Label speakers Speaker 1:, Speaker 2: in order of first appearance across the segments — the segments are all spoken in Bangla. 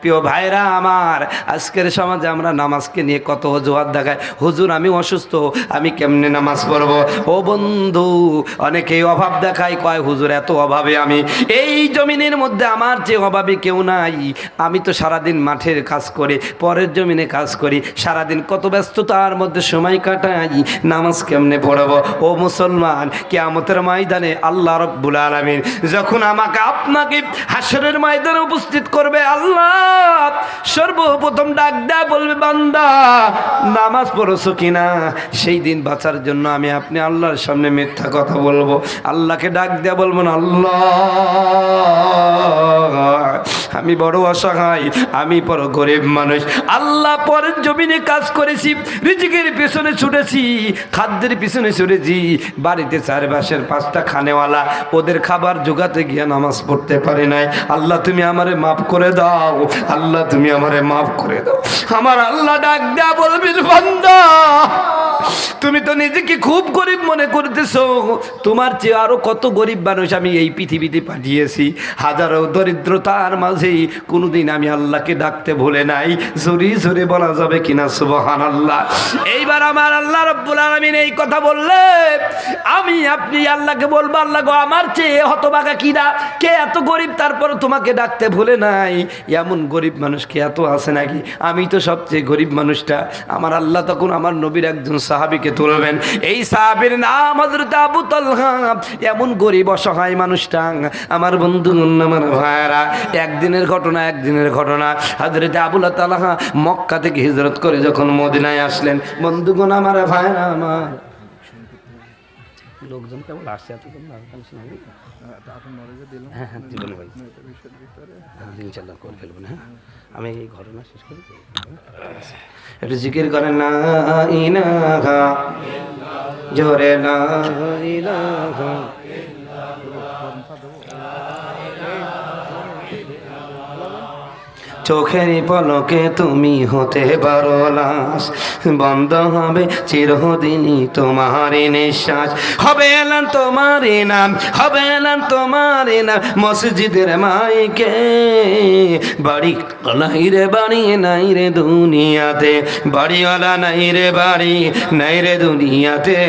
Speaker 1: প্রিয় ভাইরা আমার, আজকের সমাজে আমরা নামাজকে নিয়ে কত অজুহাত দেখাই। হুজুর আমি অসুস্থ, আমি কেমনে নামাজ পড়বো? ও বন্ধু, অনেকেই অভাব দেখায়, কয় হুজুর এত অভাবে আমি এই জমিনের মধ্যে আমার যে অভাবে কেউ নাই। আমি তো সারাদিন মাঠের কাজ করি, পরের জমিনে কাজ করি, সারাদিন কত ব্যস্ততার মধ্যে সময় কাটাই, নামাজ কেমনে পড়বো? ও মুসলমান, কিয়ামতের ময়দানে আল্লাহ রাব্বুল আলামিন যখন আমাকে আপনাকে হাশরের ময়দানে উপস্থিত করবে, আল্লাহ সর্বপ্রথম ডাক দেয়া বলবে, বান্দা নামাজ পড়ছো কিনা? সেই দিন বাঁচার জন্য আমি আপনি আল্লাহর সামনে মিথ্যা কথা বলবো। আল্লাহকে ডাক দেয়া বলবো না, আল্লাহ আমি বড় অসহায়, আমি বড় গরিব মানুষ। আল্লাহ পরের জমিনে কাজ করেছি, রিজিকের পিছনে ছুটেছি, খাদ্যের পিছনে ছুটেছি, বাড়িতে চারপাশের 5টা খানেওয়ালা, ওদের খাবার জোগাতে গিয়ে নামাজ পড়তে পারি নাই। আল্লাহ তুমি আমারে মাফ করে দাও, আল্লাহ তুমি আমারে মাফ করে দাও। আমার আল্লাহ ডাক দেয়া বলবেন, বান্দা তুমি তো নিজেকে খুব গরিব মনে করতেছো, তোমার চেয়ে আরো কত গরিব মানুষ আমি এই পৃথিবীতে পাঠিয়েছি। হাজারো দরিদ্রতার মাঝে কোনোদিন আমি আল্লাহকে ডাকতে ভুলে নাই। জোরে জোরে বলা যাবে কিনা সুবহানাল্লাহ? এইবার আমার আল্লাহ রাব্বুল আলামিন এই কথা বললে আমি আপনি আল্লাহকে বলবো, আল্লাহ গো আমার চেয়ে হতভাগা কিনা, কে এত গরিব তারপর তোমাকে ডাকতে ভুলে নাই? এমন গরিব মানুষ কে এত আছে নাকি? আমি তো সবচেয়ে গরিব মানুষটা। আমার আল্লাহ তখন আমার নবীর একজন সাহাবীকে তুলবেন, এই সাহাবীর নাম হযরত আবু তালহা। এমন গরিব অসহায় মানুষটা আমার বন্ধু, আমার ভাইরা, একদিনের ঘটনা হযরত আবু তালহা মক্কা থেকে হিজরত করে যখন মদিনায় আসলেন। বন্ধুগণ আমার ভাইরা, আমার লোকজন কেবল আসছে, এতক্ষণ ইনশাআল্লাহ করে ফেলবেন। হ্যাঁ, আমি এই ঘটনা শেষ করি, একটু জিকির করেন না ইলাহা, জোরে না ইলাহা। চোখের পলকে তুমি হতে পারো লাশ, বন্ধ হবে চিরদিনই তোমার নিঃশ্বাস। হবে এলান তোমার নাম, হবে এলান তোমার নাম মসজিদের মাইকে। বাড়ি নাই রে বাড়ি, নাই রে দুনিয়াতে, বাড়িওয়ালা নাই রে বাড়ি, নাই রে দুনিয়াতে,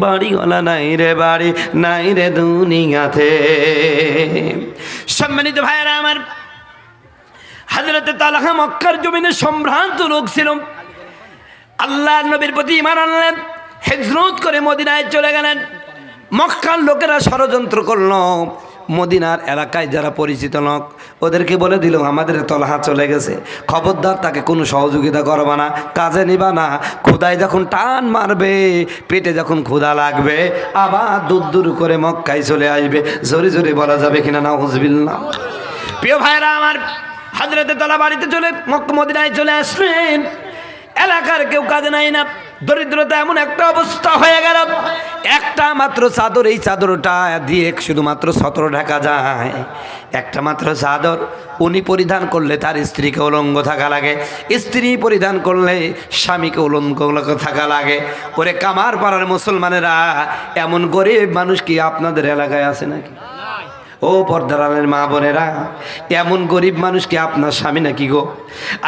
Speaker 1: বাড়িওয়ালা নাই রে বাড়ি, নাই রে দুনিয়াতে। সম্মানিত ভাইরা আমার, হযরতে তালহা মক্কার জমিনে সম্ভ্রান্ত লোক ছিল। আল্লাহর নবীর প্রতি ঈমান আনলেন, হিজরত করে মদিনায় চলে গেলেন। মক্কার লোকেরা ষড়যন্ত্র করল, মদিনার এলাকায় যারা পরিচিত লোক ওদেরকে বলে দিল আমাদের তালহা চলে গেছে, খবরদার তাকে কোনো সহযোগিতা করবা না, কাজে নিবা না। ক্ষুধায় যখন টান মারবে, পেটে যখন ক্ষুধা লাগবে, আবার দূর দূর করে মক্কায় চলে আসবে। জোরে জোরে বলা যাবে কিনা নাউজুবিল্লাহ? প্রিয় ভাইরা আমার, হযরতে তালহা বাড়িতে চলে মদিনায় চলে আসলেন। এলাকার কেউ কাজে নাই না, দরিদ্রতা এমন একটা অবস্থা হয়ে গেল, একটা মাত্র চাদর, এই চাদরটা দিয়ে শুধুমাত্র ছত্র ঢাকা যায়। একটা মাত্র চাদর উনি পরিধান করলে তার স্ত্রীকে উলঙ্গ থাকা লাগে, স্ত্রী পরিধান করলে স্বামীকে উলঙ্গ থাকা লাগে। ওরে কামার পাড়ার মুসলমানেরা, এমন গরিব মানুষ কি আপনাদের এলাকায় আছে নাকি? ও পর্দারানের মা বোনেরা, এমন গরিব মানুষ কি আপনার স্বামী নাকি গো?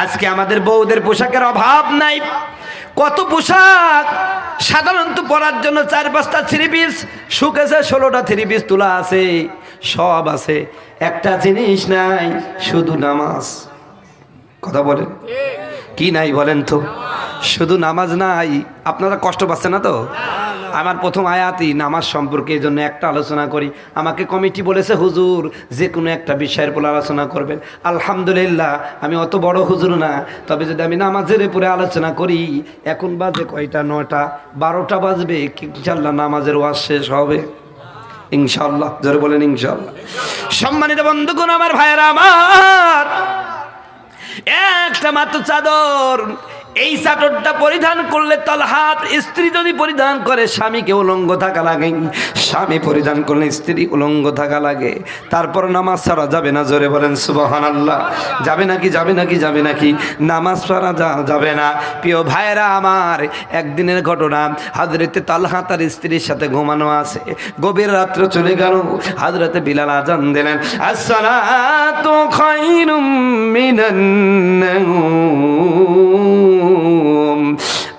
Speaker 1: আজকে আমাদের বউদের পোশাকের অভাব নাই। কত পোশাক সাধারণত পরার জন্য 4-5টা 3 পিস শুকেছে, 16টা 3 পিস তোলা আছে, সব আছে, একটা জিনিস নাই, শুধু নামাজ। কথা বলেন কি নাই বলেন তো? শুধু নামাজ নাই। আপনারা কষ্ট পাচ্ছেন না তো? আমার প্রথম আয়াতই নামাজ সম্পর্কে, এই জন্য একটা আলোচনা করি। আমাকে কমিটি বলেছে হুজুর যে কোনো একটা বিষয়ের উপর আলোচনা করবেন। আলহামদুলিল্লাহ, আমি অত বড় হুজুর না, তবে যদি আমি নামাজের উপরে আলোচনা করি, এখন বাজে কয়টা? 9টা, 12টা বাজবে, ইনশাআল্লাহ নামাজের ওয়াজ শেষ হবে ইনশাআল্লাহ। জোরে বলেন ইনশাআল্লাহ। সম্মানিত বন্ধুগণ আমার, ভাইয়েরা আমার, একটা মাত্র চাদর, এই চাদরটা পরিধান করলে তলহার স্ত্রী যদি পরিধান করে স্বামীকে উলঙ্গ থাকা লাগে, স্বামী পরিধান করলে স্ত্রী উলঙ্গ থাকা লাগে। তারপর নামাজ ছাড়া যাবে না, জোরে বলেন সুবহানাল্লাহ। যাবে নাকি, যাবে নাকি, যাবে নাকি? নামাজ ছাড়া যাবে না। প্রিয় ভাইরা আমার, একদিনের ঘটনা, হযরতে তালহা তার স্ত্রীর সাথে ঘুমানো আছে, গভীর রাত্র চলে গেল। হযরতে বিলাল আজান দিলেন, আসসালাতু খায়রুম মিনান নাওম।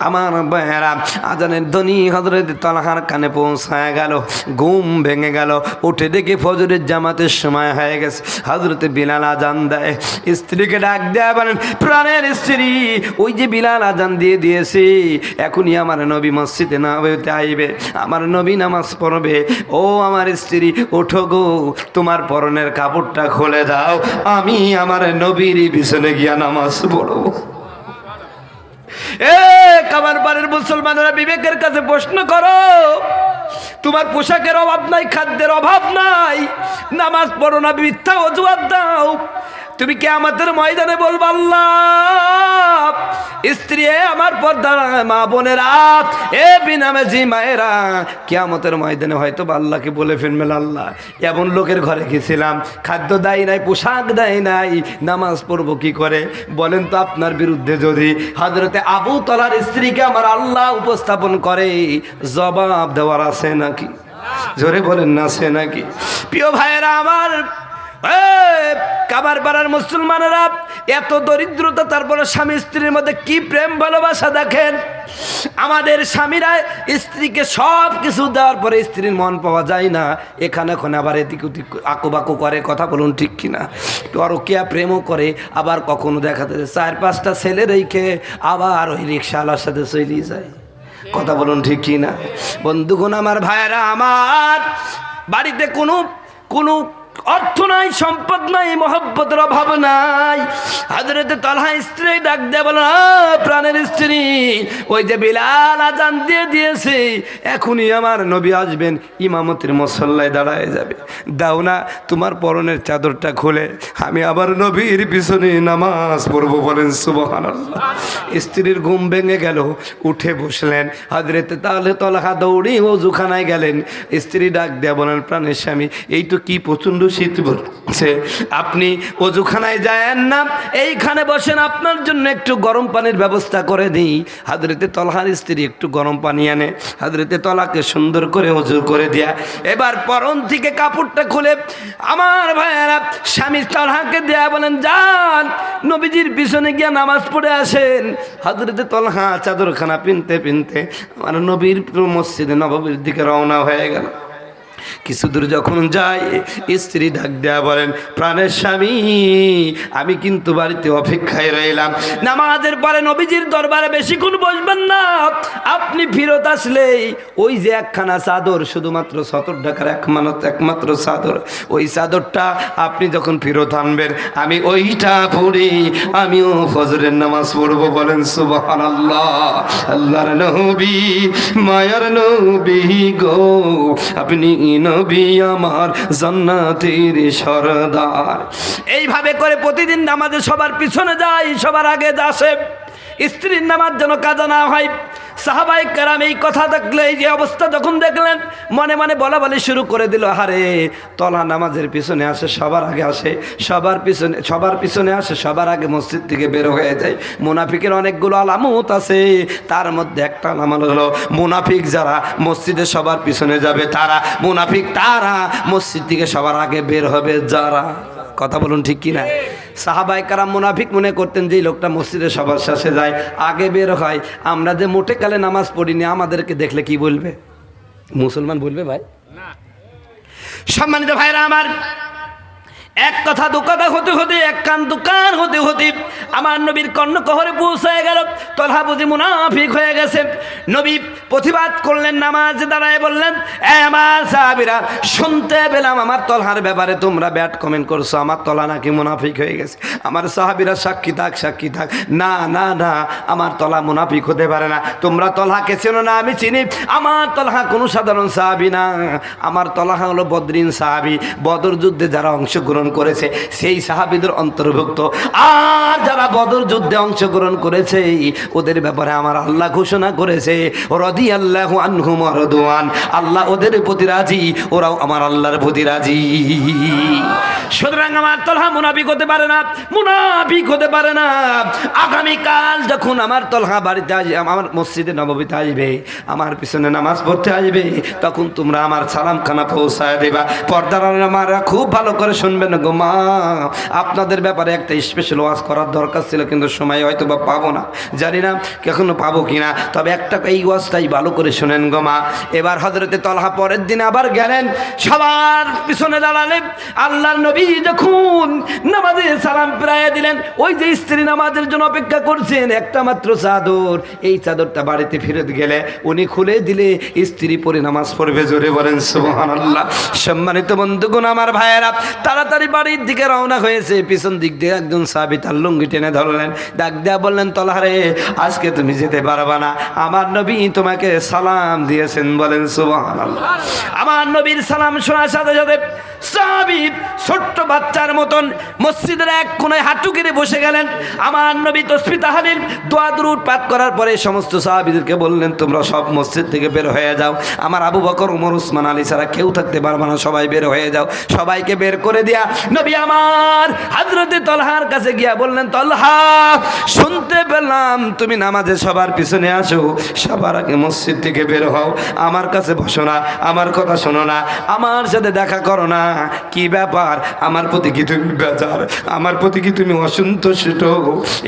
Speaker 1: আমার ভাইরা, আজানের ধ্বনি হযরত তালহার কানে পৌঁছায় গেল, ঘুম ভেঙে গেল। উঠে দেখে ফজরের জামাতের সময় হয়ে গেছে। হযরতে বিলাল আজান দেয়, স্ত্রীকে ডাক দেয়া বলেন, প্রাণের স্ত্রী, ওই যে বিলাল আজান দিয়ে দিয়েছে, এখনই আমার নবী মসজিদে না হইতে আইবে, আমার নবী নামাজ পড়বে। ও আমার স্ত্রী, ওঠো গো, তোমার পরনের কাপড়টা খুলে দাও, আমি আমার নবীর পিছনে গিয়া নামাজ পড়ব। কাবার বাড়ির মুসলমানেরা বিবেকের কাছে প্রশ্ন করো, তোমার পোশাকের অভাব নাই, খাদ্যের অভাব নাই, নামাজ পড়ো না, মিথ্যা অজুহাত দাও। তুমি কিয়ামতের ময়দানে বলবা, আল্লাহ, স্ত্রী আমার পর্দা মা বোনেরা, এ বিনামাজি মায়েরা, কিয়ামতের ময়দানে হয়তো আল্লাহকে বলে ফেলবেন, আল্লাহ, এমন লোকের ঘরে গেছিলাম, খাদ্য দেয় নাই, পোশাক দেয় নাই, নামাজ পড়বো কি করে? বলেন তো, আপনার বিরুদ্ধে যদি হযরতে আবু তলার স্ত্রীকে আমার আল্লাহ উপস্থাপন করে, জবাব দেওয়ার আছে নাকি? জোরে বলেন না, আছে নাকি? প্রিয় ভাইয়েরা আমার, কাবার পাড়ার মুসলমানেরা, এত দরিদ্রতা, তারপরে স্বামী স্ত্রীর মধ্যে কি প্রেম ভালোবাসা দেখেন। আমাদের স্বামীরা স্ত্রীকে সব কিছু দেওয়ার পরে স্ত্রীর মন পাওয়া যায় না, এখানে ওখানে আবার এদিক ওদিক আঁকুবাকু করে, কথা বলুন ঠিক কিনা? পরকীয়া প্রেমও করে, আবার কখনো দেখা যায় 4-5টা ছেলে রেখে আবার ওই রিক্সাওয়ালার সাথে চলে যায়, কথা বলুন ঠিক কিনা? বন্ধুগণ আমার, ভাইয়েরা আমার, বাড়িতে কোনো অর্থ নাই, সম্পদ নাই, মহব্বতের অভাব নাই। হযরতে তালহা স্ত্রী ডাক দিয়ে বলেন, প্রাণের স্ত্রী, ওই যে বিলাল আজান দিয়ে দিয়েছে, এখনই আমার নবী আসবেন, ইমামতির মুসল্লায় দাঁড়ায় যাবে, দাও না তোমার পরনের চাদরটা খুলে, আমি আবার নবীর পিছনে নামাজ পড়বো। বলেন সুবহানাল্লাহ। স্ত্রীর ঘুম ভেঙে গেল, উঠে বসলেন। হযরতে তালহা দৌড়ে ওযুখানায় গেলেন। স্ত্রী ডাক দেয়া বলেন, প্রাণের স্বামী, এই তো কি প্রচন্ড শীত পড়ছে, আপনি ওযুখানায় যায়েন না, এইখানে বসেন, আপনার জন্য একটু গরম পানির ব্যবস্থা করে দিই। হযরতে তালহার স্ত্রী একটু গরম পানি আনে, হযরতে তালহাকে সুন্দর করে ওযু করে দেয়া, এবার পরন থেকে কাপড়টা খুলে আমার ভাইয়েরা স্বামী তালহাকে দেয়া বলেন, যান নবীজির পিছনে গিয়া নামাজ পড়ে আসেন। হযরতে তালহা চাদরখানা পিনতে পিনতে আমার নবীর মসজিদে নববীর দিকে রওনা হয়ে গেল। কিছু দূর যখন যায়, স্ত্রী ডাক দেয়া বলেন, প্রাণের স্বামী, আমি কিন্তু বাড়িতে অপেক্ষায় রইলাম, নামাজের পরে নবীজির দরবারে বেশিক্ষণ বসবেন না, আপনি ফিরত আসলেই ওই যে একখানা চাদর, শুধুমাত্র সতর ঢাকার একমাত্র চাদর, ওই চাদরটা আপনি যখন ফিরত আনবেন, আমি ওইটা পড়ি আমিও ফজরের নামাজ পড়বো। বলেন সুবহানাল্লাহ। আল্লাহর নবী, মায়ার নবী গো, আপনি নবী আমার জান্নাতের সরদার। এইভাবে করে প্রতিদিন নামাজে সবার পিছনে যায়, সবার আগে আসে, স্ত্রীর নামাজ যেন কাজা না হয়। সাহাবায়ে কেরাম এই কথা দেখলে, এই যে অবস্থা যখন দেখলেন, মনে মনে বলা বলি শুরু করে দিল, হারে তলা নামাজের পিছনে আসে, সবার আগে আসে, সবার পিছনে আসে, সবার আগে মসজিদ থেকে বের হয়ে যায়। মুনাফিকের অনেকগুলো আলামত আছে, তার মধ্যে একটা আলামত হলো, মুনাফিক যারা মসজিদে সবার পিছনে যাবে তারা মুনাফিক, তারা মসজিদ থেকে সবার আগে বের হবে যারা, কথা বলুন ঠিক কিনা? সাহাবায়ে কেরাম মুনাফিক মনে করতেন যে লোকটা মসজিদে সবার শেষে যায়, আগে বের হয়। আমরা যে মোটে কালে নামাজ পড়িনি, আমাদেরকে দেখলে কি বলবে? মুসলমান বলবে ভাই? সম্মানিত ভাইরা আমার, এক কথা দু কথা হতে হতে, এক কান দু কান হতে হতে আমার নবীর কর্ণকহরে পৌঁছায় গেল। তলহা বুঝি মুনাফিক হয়ে গেছে। নবী প্রতিবাদ করলেন, নামাজে দাঁড়ায় বললেন, আমার সাহাবীরা শুনতে পেলাম আমার তলহার ব্যাপারে তোমরা ব্যাড কমেন্ট করছো, আমার তলা নাকি মুনাফিক হয়ে গেছে। আমার সাহাবীরা সাক্ষী থাক, সাক্ষী থাক। না না না, আমার তলা মুনাফিক হতে পারে না। তোমরা তলহাকে চেনো না, আমি চিনি। আমার তলহা কোনো সাধারণ সাহাবী না, আমার তলহা হলো বদরিন সাহাবী, বদর যুদ্ধে যারা অংশগ্রহণ করেছে সেই সাহাবীদের অন্তর্ভুক্ত। আর যারা বদর যুদ্ধে অংশগ্রহণ করেছে ওদের ব্যাপারে আমার আল্লাহ ঘোষণা করেছে, রাদিয়াল্লাহু আনহুম ওয়া রাদওয়ান, আল্লাহ ওদের প্রতি রাজি, ওরাও আমার আল্লাহর প্রতি রাজি। সুতরাং আমার তলহা মুনাফিক হতে পারে না, মুনাফিক হতে পারে না। আগামীকাল যখন আমার তলহা বাড়িতে আসবে, আমার মসজিদে নববীতে আসবে, আমার পিছনে নামাজ পড়তে আসবে, তখন তোমরা আমার সালাম খানা পৌঁছায় দেবা। পর্দার আমারা খুব ভালো করে শুনবেন গো মা, আপনাদের ব্যাপারে একটা স্পেশাল ওয়াজ করার দরকার ছিল, কিন্তু সময় হয়তো বা পাবো না, জানি না কখনো পাবো কিনা। তবে একটা এই ওয়াজটাই ভালো করে শুনেন গো মা। এবার হযরতে তলহা পরের দিন আবার গেলেন, সবার পিছনে দাঁড়ালেন। আল্লাহর নবী যখন নামাজে সালাম ফিরাইয়া দিলেন, ওই যে স্ত্রী নামাজের জন্য অপেক্ষা করছেন, একটা মাত্র চাদর, এই চাদরটা বাড়িতে ফেরত গেলে উনি খুলে দিলে স্ত্রী পরে নামাজ পড়বে। জোরে বলেন সুবহানাল্লাহ। সম্মানিত বন্ধুগণ, আমার ভাইয়েরা তাড়াতাড়ি বাড়ির দিকে রওনা হয়েছে। পিছন দিক দিয়ে একজন সাহাবী তার লুঙ্গি টেনে ধরলেন, ডাক দেয়া বললেন, তলহা রে, আজকে তুমি যেতে পারবা না, আমার নবী তোমাকে সালাম দিয়েছেন। বলেন সুবহানাল্লাহ। আমার নবীর সালাম শোনার সাথে সাথে সাহাবী ছোট্ট বাচ্চার মতন মসজিদের এক কোণায় হাঁটু গেড়ে বসে গেলেন। আমার নবী তাসবিহ তাহলিল দোয়া দুরূদ পাঠ করার পরে সমস্ত সাহাবীদেরকে বললেন, তোমরা সব মসজিদ থেকে বের হয়ে যাও, আমার আবু বকর, ওমর, উসমান, আলী ছাড়া কেউ থাকতে পারবে না, সবাই বের হয়ে যাও। সবাইকে বের করে দিয়া নবী আমার হযরতে তলহার কাছে গিয়া বললেন, তলহা, শুনতে পেলাম তুমি নামাজে সবার পিছনে আসো, সবার আগে মসজিদ থেকে বের হও, আমার কাছে বসো না, আমার কথা শোনো না, আমার সাথে দেখা করো না। কি ব্যাপার, আমার প্রতি কি তুমি বেজার, আমার প্রতি কি তুমি অসন্তুষ্ট?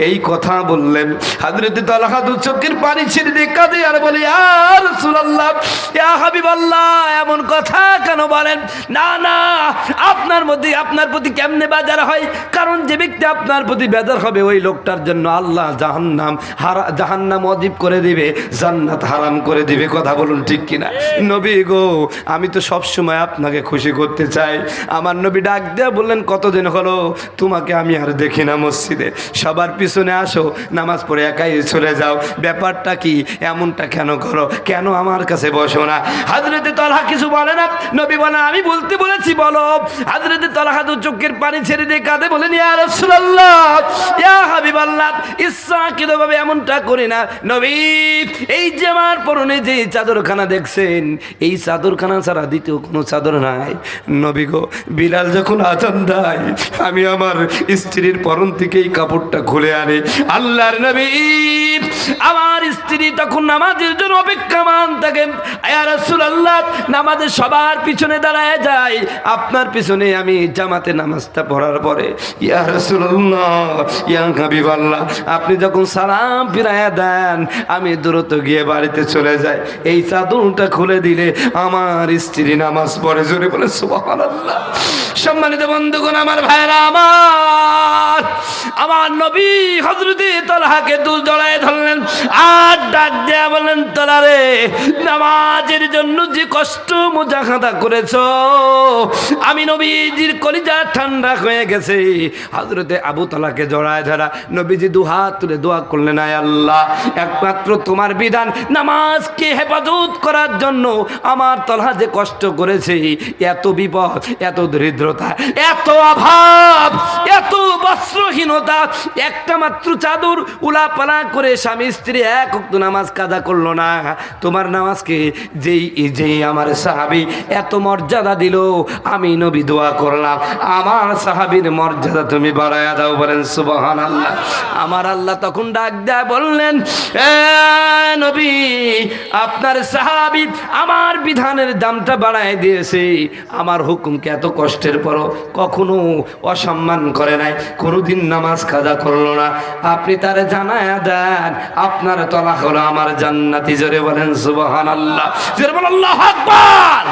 Speaker 1: এই কথা বললেন। হযরতে তলহা দু চোখের পানি ছেড়ে দিয়ে কাঁদে আর বলে, ইয়া রাসূলুল্লাহ, ইয়া হাবিবাল্লাহ, এমন কথা কেন বলেন? না না, আপনার মধ্যে আপনার প্রতি কেমনে বেজার হয়? কারণ যে ব্যক্তি আপনার প্রতি বেজার হবে ওই লোকটার জন্য আল্লাহ জাহান্নাম ওয়াজিব করে দিবে, জান্নাত হারাম করে দিবে। কথা বলুন ঠিক কিনা? নবী গো, আমি তো সব সময় আপনাকে খুশি করতে চাই। আমার নবী ডাক দিয়ে বললেন, কতদিন হলো তোমাকে আমি আর দেখি না মসজিদে, সবার পিছনে আসো, নামাজ পড়ে একাই চলে যাও, ব্যাপারটা কি? এমনটা কেন করো? কেন আমার কাছে বসো না? হযরতে তলহা কিছু বলে না। নবী বলে, আমি বলতে বলেছি, বলো। হযরতে তলহা দু চোখের পানি ছেড়ে দিয়ে কাঁদে, বলেন, ইয়া রাসূলুল্লাহ, ইয়া হাবিবাল্লাহ, ইচ্ছাকৃতভাবে এমনটা করি না নবী। এই যে আমার পরনে যে চাদরখানা দেখছেন, এই চাদরখানা ছাড়া দ্বিতীয় কোনো চাদর নাই। নবী গো, বিলাল যখন আযান দেয়, আমি আমার স্ত্রীর পরন থেকে এই কাপড়টা খুলে আনে। আল্লাহর নবী, আমার স্ত্রী তখন নামাজের জন্য অপেক্ষামান থাকে। ইয়া রাসূলুল্লাহ, নামাজে সবার পিছনে দাঁড়ায় যায়, আপনার পিছনে আমি জামাতে নামাজটা পড়ার পরে, ইয়া রাসূলুল্লাহ, ইয়া হাবিবাল্লাহ, আপনি যখন সালাম ফিরাইয়া দেন, আমি দ্রুত গিয়ে বাড়িতে চলে যাই। এই চাদরটা খুলে দিলে আমার স্ত্রী নামাজ পড়ে। জোরে বলে সুবহানাল্লাহ। সম্মানিত বন্ধুগণ, আমার ভাইরা আমার নবী হযরতে তলহাকে দুল জড়ায় ধরলেন আর ডাক দেয়া বললেন, তলহা রে, নামাজের জন্য যে কষ্ট মুজাহাদা করেছো, আমি নবীজির কলিজা ঠান্ডা হয়ে গেছে। হযরতে আবু তলহাকে জড়ায় ধরা নবীজি দুহাত তুলে দোয়া করলেন, আয় আল্লাহ, একমাত্র তোমার বিধান নামাজকে হেফাজত করার জন্য আমার তলহা যে কষ্ট করেছে, এত বিপদ, এত দরিদ্রতা, এত অভাব, এত বস্ত্রহীনতা, একটা মাত্র চাদর উলাপালা করে স্বামী স্ত্রী এক ওয়াক্ত নামাজ কাজা করলো না, তোমার নামাজকে যেই আমার সাহাবী এত মর্যাদা দিল, আমি নবী দোয়া করলাম, আমার সাহাবীর মর্যাদা তুমি বাড়ায়া দাও। বলেন সুবহানাল্লাহ। আমার আল্লাহ তখন ডাক দেয়া বললেন, নবী, আপনার সাহাবী আমার বিধানের দামটা বাড়ায় দিয়েছে, আমার হুকুমকে এত কষ্টের পরও কখনো অসম্মান করে নাই, কোনোদিন নামাজ কাজা করলো না, আপনি তারে জানায়া দেন আপনার তলা হলো আমার জান্নাতি। জোরে বলেন সুবহানাল্লাহ। জোরে বলেন আল্লাহু আকবার।